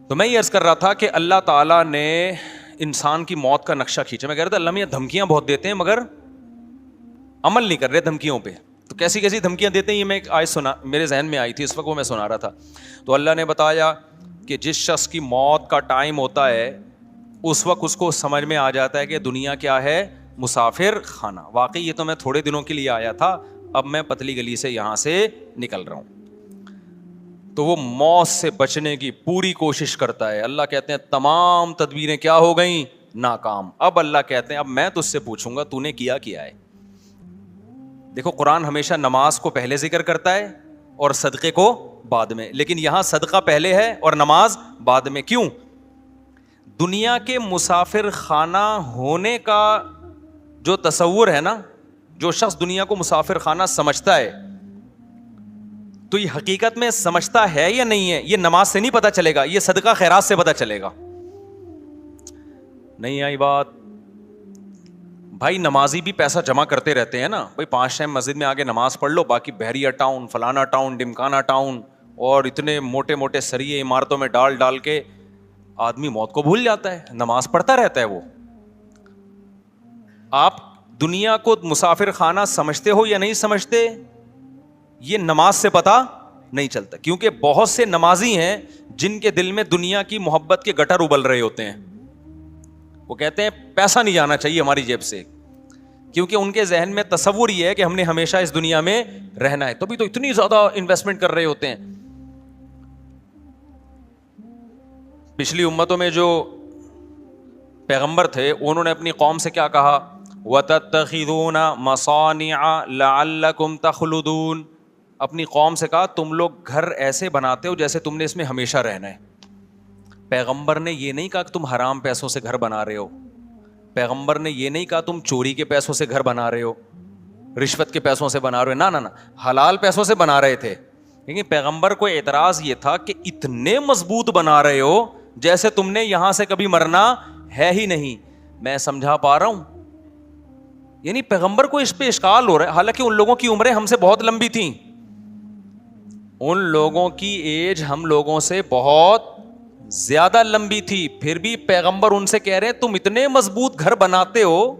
تو میں یہ عرض کر رہا تھا کہ اللہ تعالیٰ نے انسان کی موت کا نقشہ کھینچا. میں کہہ رہا تھا اللہ میاں دھمکیاں بہت دیتے ہیں مگر عمل نہیں کر رہے دھمکیوں پہ. تو کیسی کیسی دھمکیاں دیتے ہیں, یہ میں ایک آیت سنا, میرے ذہن میں آئی تھی اس وقت, وہ میں سنا رہا تھا. تو اللہ نے بتایا کہ جس شخص کی موت کا ٹائم ہوتا ہے اس وقت اس کو سمجھ میں آ جاتا ہے کہ دنیا کیا ہے, مسافر خانہ. واقعی یہ تو میں تھوڑے دنوں کے لیے آیا تھا, اب میں پتلی گلی سے یہاں سے نکل رہا ہوں. تو وہ موت سے بچنے کی پوری کوشش کرتا ہے. اللہ کہتے ہیں تمام تدبیریں کیا ہو گئیں, ناکام. اب اللہ کہتے ہیں اب میں تجھ سے پوچھوں گا تو نے کیا ہے. دیکھو قرآن ہمیشہ نماز کو پہلے ذکر کرتا ہے اور صدقے کو بعد میں, لیکن یہاں صدقہ پہلے ہے اور نماز بعد میں. کیوں؟ دنیا کے مسافر خانہ ہونے کا جو تصور ہے نا, جو شخص دنیا کو مسافر خانہ سمجھتا ہے تو یہ حقیقت میں سمجھتا ہے یا نہیں ہے, یہ نماز سے نہیں پتہ چلے گا, یہ صدقہ خیرات سے پتہ چلے گا. نہیں آئی بات؟ بھائی نمازی بھی پیسہ جمع کرتے رہتے ہیں نا بھائی, 5 ٹائم مسجد میں آگے نماز پڑھ لو, باقی بحریہ ٹاؤن, فلانا ٹاؤن, ڈمکانا ٹاؤن, اور اتنے موٹے موٹے سریے عمارتوں میں ڈال کے آدمی موت کو بھول جاتا ہے, نماز پڑھتا رہتا ہے وہ. آپ دنیا کو مسافر خانہ سمجھتے ہو یا نہیں سمجھتے, یہ نماز سے پتہ نہیں چلتا. کیونکہ بہت سے نمازی ہیں جن کے دل میں دنیا کی محبت کے گٹر ابل رہے ہوتے ہیں. وہ کہتے ہیں پیسہ نہیں جانا چاہیے ہماری جیب سے, کیونکہ ان کے ذہن میں تصور یہ ہے کہ ہم نے ہمیشہ اس دنیا میں رہنا ہے, تبھی تو اتنی زیادہ انویسٹمنٹ کر رہے ہوتے ہیں. پچھلی امتوں میں جو پیغمبر تھے انہوں نے اپنی قوم سے کیا کہا, وَتَتَّخِذُونَ مَصَانِعَ لَعَلَّكُمْ تَخْلُدُونَ. اپنی قوم سے کہا تم لوگ گھر ایسے بناتے ہو جیسے تم نے اس میں ہمیشہ رہنا ہے. پیغمبر نے یہ نہیں کہا کہ تم حرام پیسوں سے گھر بنا رہے ہو, پیغمبر نے یہ نہیں کہا تم چوری کے پیسوں سے گھر بنا رہے ہو, رشوت کے پیسوں سے بنا رہے ہو, نہ حلال پیسوں سے بنا رہے تھے. لیکن پیغمبر کو اعتراض یہ تھا کہ اتنے مضبوط بنا رہے ہو جیسے تم نے یہاں سے کبھی مرنا ہے ہی نہیں. میں سمجھا پا رہا ہوں؟ یعنی پیغمبر کو اس پہ اشکال ہو رہا ہے, حالانکہ ان لوگوں کی عمریں ہم سے بہت لمبی تھیں, ان لوگوں کی ایج ہم لوگوں سے بہت زیادہ لمبی تھی, پھر بھی پیغمبر ان سے کہہ رہے ہیں تم اتنے مضبوط گھر بناتے ہو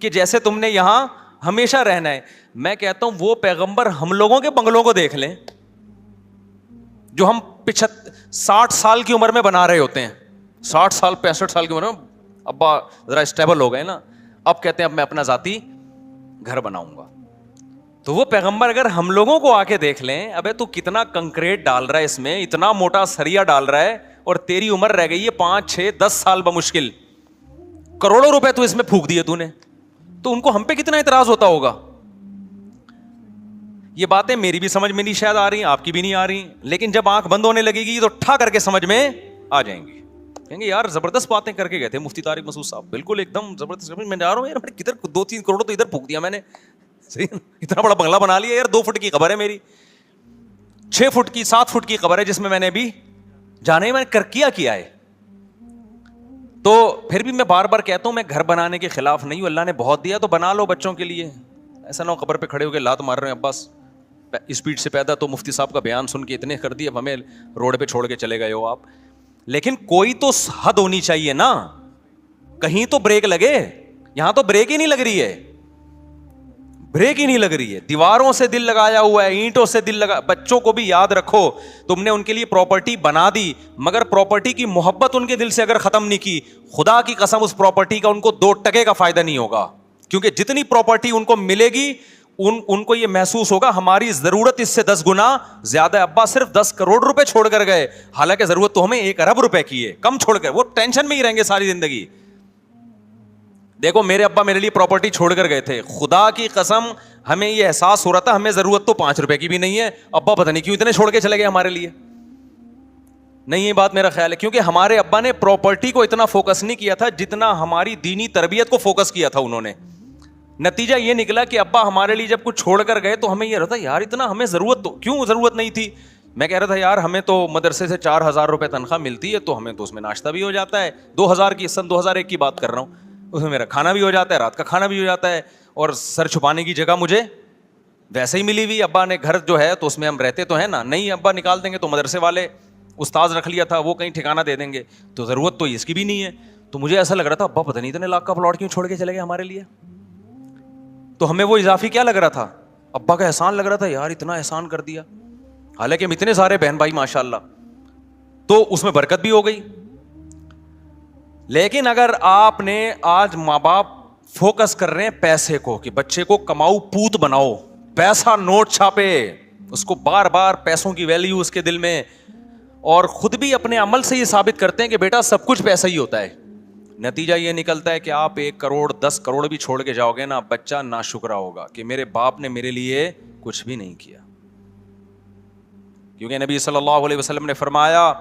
کہ جیسے تم نے یہاں ہمیشہ رہنا ہے. میں کہتا ہوں وہ پیغمبر ہم لوگوں کے بنگلوں کو دیکھ لیں جو ہم 60 سال کی عمر میں بنا رہے ہوتے ہیں, 60 سال 65 سال کی عمر میں ابا ذرا اسٹیبل ہو گئے نا, اب کہتے ہیں اب میں اپنا ذاتی گھر بناؤں گا. تو وہ پیغمبر اگر ہم لوگوں کو آ کے دیکھ لیں, ابے تو کتنا کنکریٹ ڈال رہا ہے اس میں, اتنا موٹا سریا ڈال رہا ہے, اور تیری عمر رہ گئی ہے 5 6 10 سال بمشکل, کروڑوں روپے تو اس میں پھونک دیے تو نے, تو ان کو ہم پہ کتنا اعتراض ہوتا ہوگا. یہ باتیں میری بھی سمجھ میں نہیں شاید آ رہی, آپ کی بھی نہیں آ رہی, لیکن جب آنکھ بند ہونے لگے گی تو ٹھا کر کے سمجھ میں آ جائیں گی. کہیں گے یار زبردست باتیں کر کے گئے تھے مفتی طارق مسعود صاحب, بالکل ایک دم زبردست. میں جا رہا ہوں یار, کدھر 2-3 کروڑ تو ادھر پھونک دیا میں نے, صحیح, اتنا بڑا بنگلہ بنا لیا یار, 2 فٹ کی قبر ہے میری, 6 فٹ کی 7 فٹ کی قبر ہے جس میں میں نے ابھی جانے میں کر کیا ہے. تو پھر بھی میں بار بار کہتا ہوں میں گھر بنانے کے خلاف نہیں ہوں, اللہ نے بہت دیا تو بنا لو بچوں کے لیے, ایسا نہ ہو قبر پہ کھڑے ہو کے لات مار رہے ہیں عباس اسپیڈ سے پیدا, تو مفتی صاحب کا بیان سن کے اتنے کر دیے, اب ہمیں روڈ پہ چھوڑ کے چلے گئے ہو آپ. لیکن کوئی تو حد ہونی چاہیے نا, کہیں تو بریک لگے. یہاں تو بریک ہی نہیں لگ رہی ہے, بریک ہی نہیں لگ رہی ہے, دیواروں سے دل لگایا ہوا ہے, اینٹوں سے دل لگا. بچوں کو بھی یاد رکھو تم نے ان کے لیے پراپرٹی بنا دی, مگر پراپرٹی کی محبت ان کے دل سے اگر ختم نہیں کی, خدا کی قسم اس پراپرٹی کا ان کو 2 ٹکے کا فائدہ نہیں ہوگا. کیونکہ جتنی پراپرٹی ان کو ملے گی ان کو یہ محسوس ہوگا ہماری ضرورت اس سے 10 گنا زیادہ ہے. ابا صرف 10 کروڑ روپے چھوڑ کر گئے, حالانکہ ضرورت تو ہمیں 1 ارب روپے کی ہے, کم چھوڑ کر, وہ ٹینشن میں ہی رہیں گے ساری زندگی. دیکھو میرے ابا میرے لیے پراپرٹی چھوڑ کر گئے تھے, خدا کی قسم ہمیں یہ احساس ہو رہا تھا ہمیں ضرورت تو 5 روپے کی بھی نہیں ہے, ابا پتہ نہیں کیوں اتنے چھوڑ کے چلے گئے ہمارے لیے. نہیں یہ بات میرا خیال ہے, کیونکہ ہمارے ابا نے پراپرٹی کو اتنا فوکس نہیں کیا تھا جتنا ہماری دینی تربیت کو فوکس کیا تھا انہوں نے. نتیجہ یہ نکلا کہ ابا ہمارے لیے جب کچھ چھوڑ کر گئے تو ہمیں یہ رہتا یار اتنا ہمیں ضرورت تو کیوں ضرورت نہیں تھی. میں کہہ رہا تھا یار ہمیں تو مدرسے سے 4000 روپے تنخواہ ملتی ہے, تو ہمیں تو اس میں ناشتہ بھی ہو جاتا ہے, 2000 کی, سن 2001 کی بات کر رہا ہوں, اس میں میرا کھانا بھی ہو جاتا ہے, رات کا کھانا بھی ہو جاتا ہے, اور سر چھپانے کی جگہ مجھے ویسے ہی ملی ہوئی. ابا نے گھر جو ہے تو اس میں ہم رہتے تو ہیں نا, نہیں ابا نکال دیں گے تو مدرسے والے استاذ رکھ لیا تھا, وہ کہیں ٹھکانہ دے دیں گے, تو ضرورت تو اس کی بھی نہیں ہے. تو مجھے ایسا لگ رہا تھا ابا پتہ نہیں اتنے لاکھ کا پلاٹ کیوں چھوڑ کے چلے گئے ہمارے لیے. تو ہمیں وہ اضافی کیا لگ رہا تھا, ابا کا احسان لگ رہا تھا, یار اتنا احسان کر دیا. حالانکہ ہم اتنے سارے بہن بھائی ماشاء اللہ, تو اس میں برکت بھی ہو گئی. لیکن اگر آپ نے آج ماں باپ فوکس کر رہے ہیں پیسے کو, کہ بچے کو کماؤ پوت بناؤ, پیسہ نوٹ چھاپے, اس کو بار بار پیسوں کی ویلیو اس کے دل میں, اور خود بھی اپنے عمل سے یہ ثابت کرتے ہیں کہ بیٹا سب کچھ پیسہ ہی ہوتا ہے. نتیجہ یہ نکلتا ہے کہ آپ 1 کروڑ 10 کروڑ بھی چھوڑ کے جاؤ گے نا, بچہ ناشکرا ہوگا کہ میرے باپ نے میرے لیے کچھ بھی نہیں کیا. کیونکہ نبی صلی اللہ علیہ وسلم نے فرمایا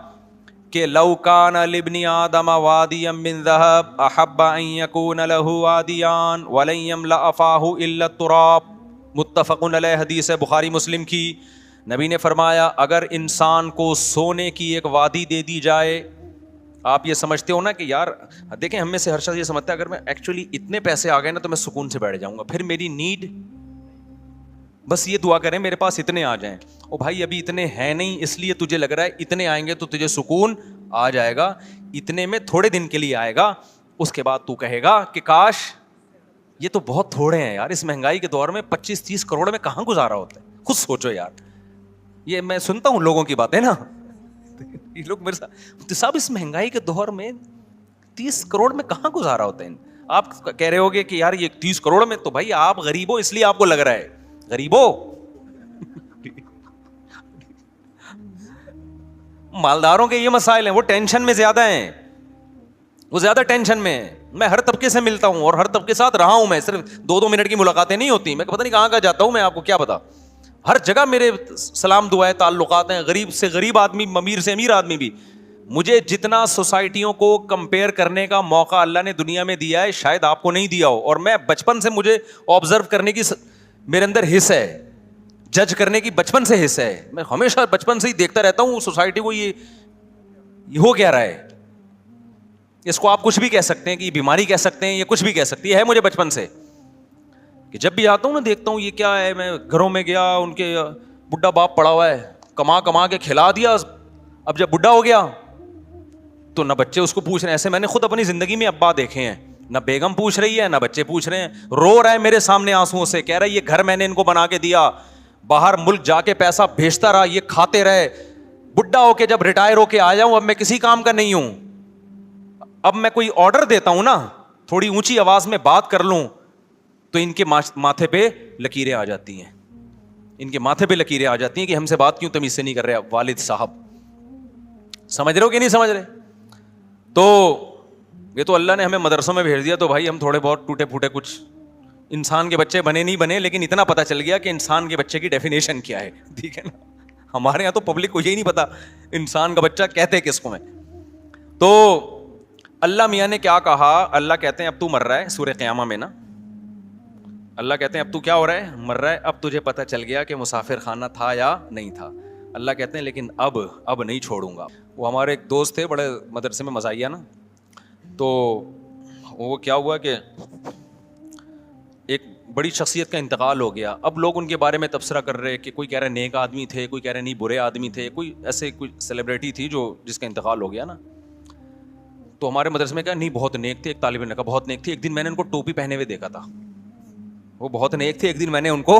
کہ لو کان لابن آدم وادیا من ذهب احب ان يكون له وادیان ولن يملأ فاه الا التراب. متفق علیہ, حدیث ہے بخاری مسلم کی. نبی نے فرمایا اگر انسان کو سونے کی ایک وادی دے دی جائے, آپ یہ سمجھتے ہو نا کہ یار دیکھیں ہم میں سے ہر شخص یہ سمجھتا ہے اگر میں ایکچولی اتنے پیسے آ گئے نا تو میں سکون سے بیٹھ جاؤں گا, پھر میری نیڈ بس یہ دعا کریں میرے پاس اتنے آ جائیں. او بھائی ابھی اتنے ہیں نہیں, اس لیے تجھے لگ رہا ہے اتنے آئیں گے تو تجھے سکون آ جائے گا. اتنے میں تھوڑے دن کے لیے آئے گا, اس کے بعد تو کہے گا کہ کاش یہ تو بہت تھوڑے ہیں یار, اس مہنگائی کے دور میں 25-30 کروڑ میں کہاں گزارا ہوتا ہے. خود سوچو یار, یہ میں سنتا ہوں لوگوں کی باتیں نا, یہ لوگ میرے ساتھ صاحب اس مہنگائی کے دور میں 30 کروڑ میں کہاں گزارا ہوتا ہے. آپ کہہ رہے ہوگے کہ یار یہ 30 کروڑ میں, تو بھائی آپ غریب ہو اس لیے آپ کو لگ رہا ہے غریب ہو, مالداروں کے یہ مسائل ہیں, وہ ٹینشن میں زیادہ ہیں, وہ زیادہ ٹینشن میں ہیں. میں ہر طبقے سے ملتا ہوں اور ہر طبقے کے ساتھ رہا ہوں, میں صرف 2 منٹ کی ملاقاتیں نہیں ہوتی, میں پتہ نہیں کہاں کہاں جاتا ہوں, میں آپ کو کیا پتا, ہر جگہ میرے سلام دعائیں تعلقات ہیں, غریب سے غریب آدمی, امیر سے امیر آدمی بھی. مجھے جتنا سوسائٹیوں کو کمپیئر کرنے کا موقع اللہ نے دنیا میں دیا ہے شاید آپ کو نہیں دیا ہو, اور میں بچپن سے مجھے آبزرو کرنے کی میرے اندر حص ہے, جج کرنے کی بچپن سے حصہ ہے. میں ہمیشہ بچپن سے ہی دیکھتا رہتا ہوں سوسائٹی کو, یہ ہو کیا رہا ہے. اس کو آپ کچھ بھی کہہ سکتے ہیں کہ یہ بیماری کہہ سکتے ہیں, یہ کچھ بھی کہہ سکتی ہے مجھے بچپن سے, کہ جب بھی آتا ہوں نا دیکھتا ہوں یہ کیا ہے. میں گھروں میں گیا, ان کے بڈھا باپ پڑا ہوا ہے, کما کے کھلا دیا, اب جب بڈھا ہو گیا تو نہ بچے اس کو پوچھ رہے ہیں. ایسے میں نے خود اپنی زندگی میں ابا دیکھے ہیں, نہ بیگم پوچھ رہی ہے نہ بچے پوچھ رہے ہیں. رو رہا ہے میرے سامنے آنسوؤں سے, کہہ رہا ہے یہ گھر میں نے ان کو بنا کے دیا, باہر ملک جا کے پیسہ بھیجتا رہا, یہ کھاتے رہے, بڈھا ہو کے جب ریٹائر ہو کے آ جاؤں اب میں کسی کام کا نہیں ہوں. اب میں کوئی آرڈر دیتا ہوں نا, تھوڑی اونچی آواز میں بات کر لوں تو ان کے ماتھے پہ لکیریں آ جاتی ہیں, ان کے ماتھے پہ لکیریں آ جاتی ہیں کہ ہم سے بات کیوں تمیز سے نہیں کر رہے والد صاحب. سمجھ رہے ہو کہ نہیں سمجھ رہے؟ تو یہ تو اللہ نے ہمیں مدرسوں میں بھیج دیا, تو بھائی ہم تھوڑے بہت ٹوٹے پھوٹے کچھ انسان کے بچے بنے نہیں بنے, لیکن اتنا پتا چل گیا کہ انسان کے بچے کی ڈیفینیشن کیا ہے, ٹھیک ہے نا. ہمارے یہاں تو پبلک کو یہی نہیں پتا انسان کا بچہ کہتے کس کو ہے. تو اللہ میاں نے کیا کہا, اللہ کہتے ہیں اب تو مر رہا ہے, سورہ قیامہ میں نا اللہ کہتے ہیں اب تو کیا ہو رہا ہے, مر رہا ہے. اب تجھے پتہ چل گیا کہ مسافر خانہ تھا یا نہیں تھا. اللہ کہتے ہیں لیکن اب نہیں چھوڑوں گا. وہ ہمارے ایک دوست تھے بڑے مدرسے میں مزاحیہ نا, تو وہ کیا ہوا کہ ایک بڑی شخصیت کا انتقال ہو گیا. اب لوگ ان کے بارے میں تبصرہ کر رہے کہ کوئی کہہ رہے نیک آدمی تھے, کوئی کہہ رہے نہیں برے آدمی تھے, کوئی ایسے کوئی سیلیبریٹی تھی جس کا انتقال ہو گیا نا. تو ہمارے مدرسے میں کہا نہیں بہت نیک تھے, ایک طالب علم نے کہا بہت نیک تھی. ایک دن میں نے ان کو ٹوپی پہنے ہوئے دیکھا تھا, وہ بہت نیک تھے, ایک دن میں نے ان کو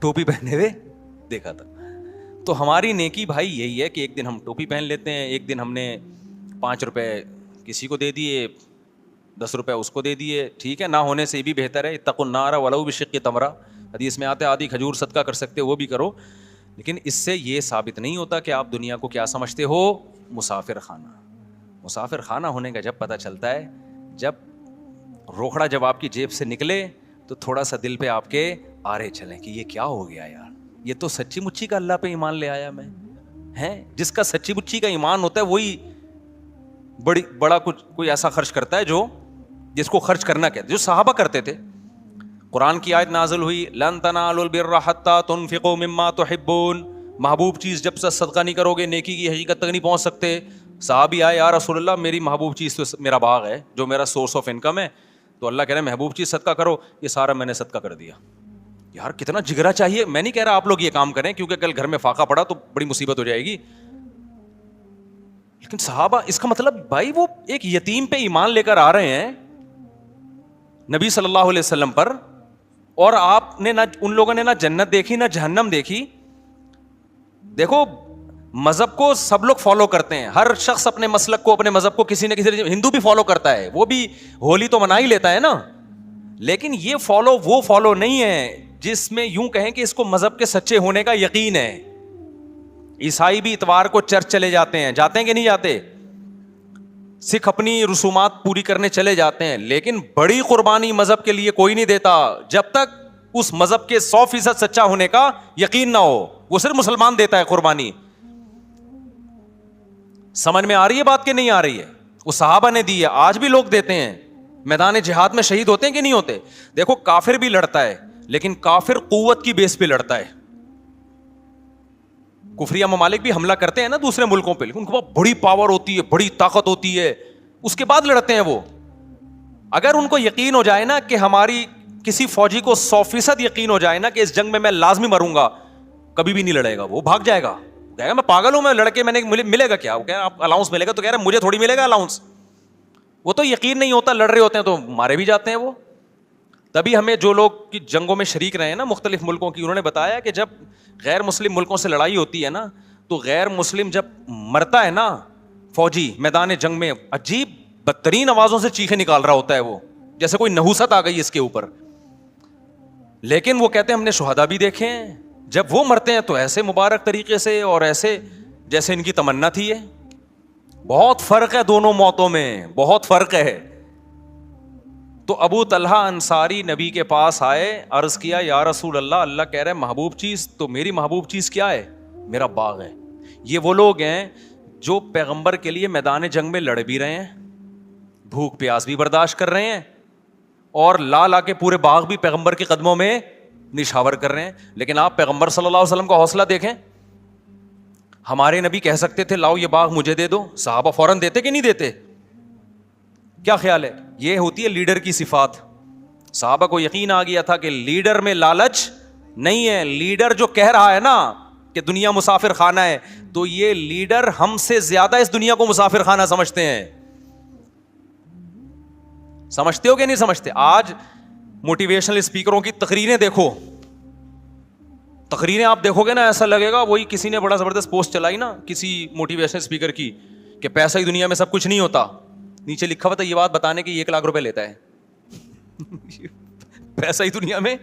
ٹوپی پہنے ہوئے دیکھا تھا. تو ہماری نیکی بھائی یہی ہے کہ ایک دن ہم ٹوپی پہن لیتے ہیں, ایک دن ہم نے 5 روپے کسی کو دے دیے, 10 روپے اس کو دے دیے, ٹھیک ہے, نہ ہونے سے بھی بہتر ہے. اتقوا النار ولو بشق تمرہ, حدیث میں آتے آدھی کھجور صدقہ کر سکتے وہ بھی کرو. لیکن اس سے یہ ثابت نہیں ہوتا کہ آپ دنیا کو کیا سمجھتے ہو, مسافر خانہ. مسافر خانہ ہونے کا جب پتہ چلتا ہے جب روکھڑا جب آپ کی جیب سے نکلے تو تھوڑا سا دل پہ آپ کے آرے چلیں کہ یہ کیا ہو گیا یار, یہ تو سچی مچی کا اللہ پہ ایمان لے آیا میں ہیں. جس کا سچی مچی کا ایمان ہوتا ہے وہی بڑا کچھ کوئی ایسا خرچ کرتا ہے جو جس کو خرچ کرنا کہتے, جو صحابہ کرتے تھے. قرآن کی آیت نازل ہوئی لن تنالوا البر حتى تنفقوا مما تحبون, محبوب چیز جب سے صدقہ نہیں کرو گے نیکی کی حقیقت تک نہیں پہنچ سکتے. صحابی آئے یا رسول اللہ میری محبوب چیز تو میرا باغ ہے جو میرا سورس آف انکم ہے, تو اللہ کہہ رہے ہیں محبوب چیز صدقہ کرو. یہ سارا میں نے صدقہ کر دیا. یار کتنا جگرا چاہیے. میں نہیں کہہ رہا آپ لوگ یہ کام کریں کیونکہ کل گھر میں فاقہ پڑا تو بڑی مصیبت ہو جائے گی, لیکن صحابہ, اس کا مطلب بھائی وہ ایک یتیم پہ ایمان لے کر آ رہے ہیں نبی صلی اللہ علیہ وسلم پر, اور آپ نے نہ ان لوگوں نے نہ جنت دیکھی نہ جہنم دیکھی. دیکھو مذہب کو سب لوگ فالو کرتے ہیں, ہر شخص اپنے مسلک کو, اپنے مذہب کو کسی نہ کسی, ہندو بھی فالو کرتا ہے, وہ بھی ہولی تو منا ہی لیتا ہے نا, لیکن یہ فالو وہ فالو نہیں ہے جس میں یوں کہیں کہ اس کو مذہب کے سچے ہونے کا یقین ہے. عیسائی بھی اتوار کو چرچ چلے جاتے ہیں کہ نہیں جاتے, سکھ اپنی رسومات پوری کرنے چلے جاتے ہیں, لیکن بڑی قربانی مذہب کے لیے کوئی نہیں دیتا جب تک اس مذہب کے 100% سچا ہونے کا یقین نہ ہو. وہ صرف مسلمان دیتا ہے قربانی. سمجھ میں آ رہی ہے بات کہ نہیں آ رہی ہے؟ وہ صحابہ نے دی ہے, آج بھی لوگ دیتے ہیں. میدان جہاد میں شہید ہوتے ہیں کہ نہیں ہوتے؟ دیکھو کافر بھی لڑتا ہے, لیکن کافر قوت کی بیس پہ لڑتا ہے. کفریہ ممالک بھی حملہ کرتے ہیں نا دوسرے ملکوں پہ, لیکن ان کے پاس بڑی پاور ہوتی ہے, بڑی طاقت ہوتی ہے, اس کے بعد لڑتے ہیں وہ. اگر ان کو یقین ہو جائے نا کہ ہماری کسی فوجی کو 100% یقین ہو جائے نا کہ اس جنگ میں لازمی مروں گا, کبھی بھی نہیں لڑے گا, وہ بھاگ جائے گا, کہے گا میں پاگل ہوں, میں لڑکے میں نے ملے گا کیا, وہ کہہ رہا آپ الاؤنس ملے گا, تو کہہ رہا مجھے تھوڑی ملے گا الاؤنس. وہ تو یقین نہیں ہوتا, لڑ رہے ہوتے ہیں تو مارے بھی جاتے ہیں وہ. تبھی ہمیں جو لوگ کی جنگوں میں شریک رہے ہیں نا مختلف ملکوں کی, انہوں نے بتایا کہ جب غیر مسلم ملکوں سے لڑائی ہوتی ہے نا, تو غیر مسلم جب مرتا ہے نا فوجی میدان جنگ میں, عجیب بدترین آوازوں سے چیخیں نکال رہا ہوتا ہے وہ, جیسے کوئی نحوست آ گئی اس کے اوپر. لیکن وہ کہتے ہیں ہم نے شہداء بھی دیکھے ہیں, جب وہ مرتے ہیں تو ایسے مبارک طریقے سے اور ایسے جیسے ان کی تمنا تھی. ہے بہت فرق ہے دونوں موتوں میں, بہت فرق ہے. تو ابو طلحہ انصاری نبی کے پاس آئے, عرض کیا یا رسول اللہ, اللہ کہہ رہے محبوب چیز, تو میری محبوب چیز کیا ہے؟ میرا باغ ہے. یہ وہ لوگ ہیں جو پیغمبر کے لیے میدان جنگ میں لڑ بھی رہے ہیں, بھوک پیاس بھی برداشت کر رہے ہیں, اور لا کے پورے باغ بھی پیغمبر کے قدموں میں نشاور کر رہے ہیں. لیکن آپ پیغمبر صلی اللہ علیہ وسلم کا حوصلہ دیکھیں. ہمارے نبی کہہ سکتے تھے لاؤ یہ باغ مجھے دے دو, صحابہ فوراً دیتے کہ نہیں دیتے؟ کیا خیال ہے؟ یہ ہوتی ہے لیڈر کی صفات. صحابہ کو یقین آ گیا تھا کہ لیڈر میں لالچ نہیں ہے. لیڈر جو کہہ رہا ہے نا کہ دنیا مسافر خانہ ہے, تو یہ لیڈر ہم سے زیادہ اس دنیا کو مسافر خانہ سمجھتے ہیں. سمجھتے ہو کہ نہیں سمجھتے؟ آج موٹیویشنل اسپیکروں کی تقریریں دیکھو, تقریریں آپ دیکھو گے نا, ایسا لگے گا وہی کسی نے بڑا زبردست پوسٹ چلائی نا کسی موٹیویشنل اسپیکر کی کہ پیسہ ہی دنیا میں سب کچھ نہیں ہوتا, نیچے لکھا ہوا تھا یہ بات بتانے کی 1 لاکھ روپے لیتا ہے. پیسہ ہی دنیا میں.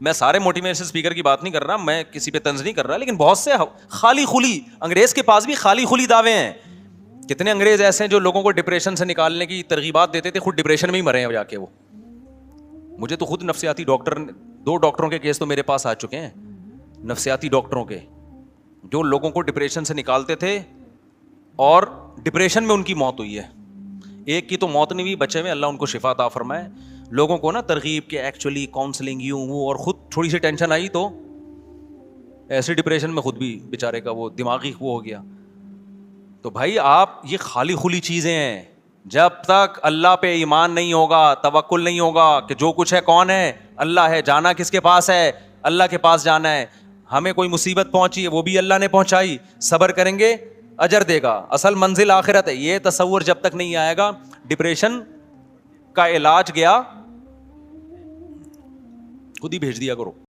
میں سارے موٹیویشنل اسپیکر کی بات نہیں کر رہا, میں کسی پہ طنز نہیں کر رہا, لیکن بہت سے خالی خلی, انگریز کے پاس بھی خالی خلی دعوے ہیں. کتنے انگریز ایسے ہیں جو لوگوں کو ڈپریشن سے نکالنے کی ترغیبات دیتے تھے, خود ڈپریشن میں ہی مرے ہیں جا کے وہ. مجھے تو خود نفسیاتی ڈاکٹر, 2 ڈاکٹروں کے کیس تو میرے پاس آ چکے ہیں, نفسیاتی ڈاکٹروں کے, جو لوگوں کو ڈپریشن سے نکالتے تھے اور ڈپریشن میں ان کی موت ہوئی ہے. ایک کی تو موت نہیں ہوئی, بچے میں, اللہ ان کو شفا عطا فرمائے. لوگوں کو نا ترغیب کے ایکچولی کاؤنسلنگ یوں وہ, اور خود تھوڑی سی ٹینشن آئی تو ایسے ڈپریشن میں خود بھی بیچارے کا وہ دماغی وہ ہو گیا. تو بھائی آپ یہ خالی خلی چیزیں ہیں, جب تک اللہ پہ ایمان نہیں ہوگا, توکل نہیں ہوگا کہ جو کچھ ہے کون ہے؟ اللہ ہے. جانا کس کے پاس ہے؟ اللہ کے پاس جانا ہے. ہمیں کوئی مصیبت پہنچی ہے وہ بھی اللہ نے پہنچائی, صبر کریں گے اجر دے گا, اصل منزل آخرت ہے. یہ تصور جب تک نہیں آئے گا, ڈپریشن کا علاج گیا خود ہی بھیج دیا کرو.